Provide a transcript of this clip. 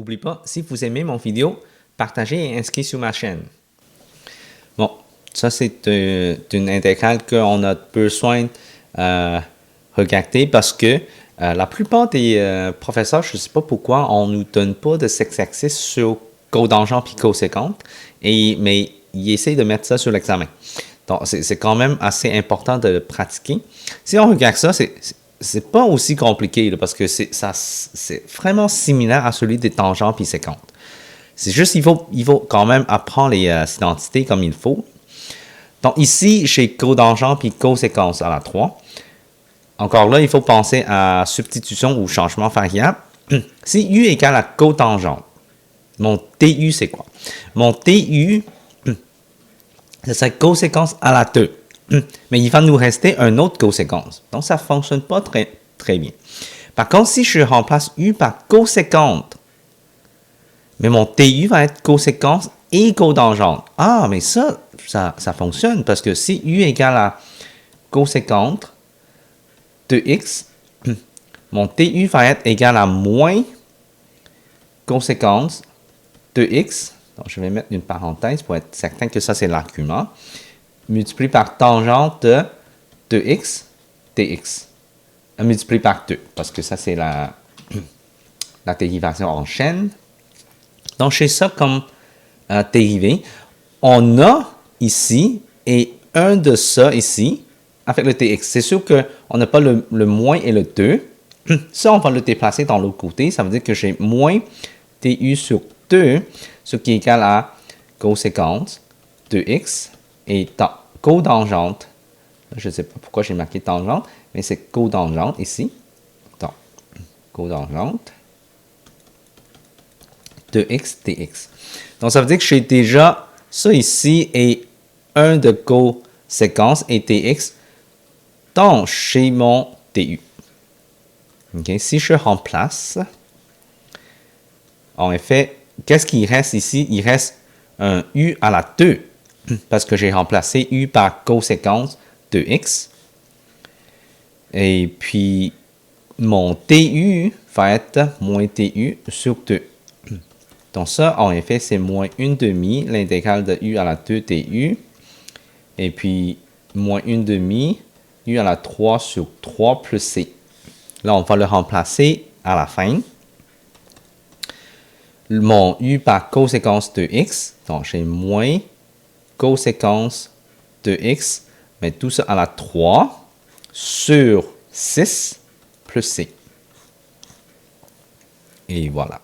N'oublie pas, si vous aimez mon vidéo, partagez et inscrivez sur ma chaîne. Bon, ça c'est une intégrale qu'on a besoin de regarder parce que la plupart des professeurs, je ne sais pas pourquoi, on ne nous donne pas de x-axis sur cotangent puis coséquente, mais ils essayent de mettre ça sur l'examen. Donc, c'est quand même assez important de le pratiquer. Si on regarde ça, c'est pas aussi compliqué là, parce que c'est vraiment similaire à celui des tangents puis séquentes. C'est juste il faut quand même apprendre les identités comme il faut. Donc ici, chez cotangent puis coséquence à la 3, encore là, il faut penser à substitution ou changement variable. Si U égale à cotangente, mon TU c'est quoi? Mon TU, ça serait coséquence à la 2. Mais il va nous rester un autre coséquence. Donc, ça ne fonctionne pas très bien. Par contre, si je remplace U par coséquente, mais mon TU va être coséquence et cotangente. Ah, mais ça fonctionne parce que si U égale à coséquente de X, mon TU va être égal à moins coséquence de X. Donc, je vais mettre une parenthèse pour être certain que ça, c'est l'argument. Multiplié par tangente de x dx. Multiplié par 2, parce que ça, c'est la dérivation en chaîne. Donc, j'ai ça comme dérivé. On a ici, et un de ça ici, avec le dx. C'est sûr qu'on n'a pas le moins et le 2. Ça, on va le déplacer dans l'autre côté. Ça veut dire que j'ai moins du sur 2, ce qui est égal à coséquence de x et cotangente. Je ne sais pas pourquoi j'ai marqué tangente, mais c'est cotangente ici. Donc, cotangente de x dx. Donc, ça veut dire que j'ai déjà ça ici et 1 de coséquence et dx dans chez mon du. Okay. Si je remplace, en effet, qu'est-ce qu'il reste ici? Il reste un u à la 2, parce que j'ai remplacé u par coséquence de x. Et puis, mon tu va être moins tu sur 2. Donc ça, en effet, c'est moins 1 demi, l'intégrale de u à la 2 tu. Et puis, moins 1 demi, u à la 3 sur 3 plus c. Là, on va le remplacer à la fin. Mon u par coséquence de x, donc j'ai moins coséquence de x, mais tout ça à la 3 sur 6 plus c. Et voilà.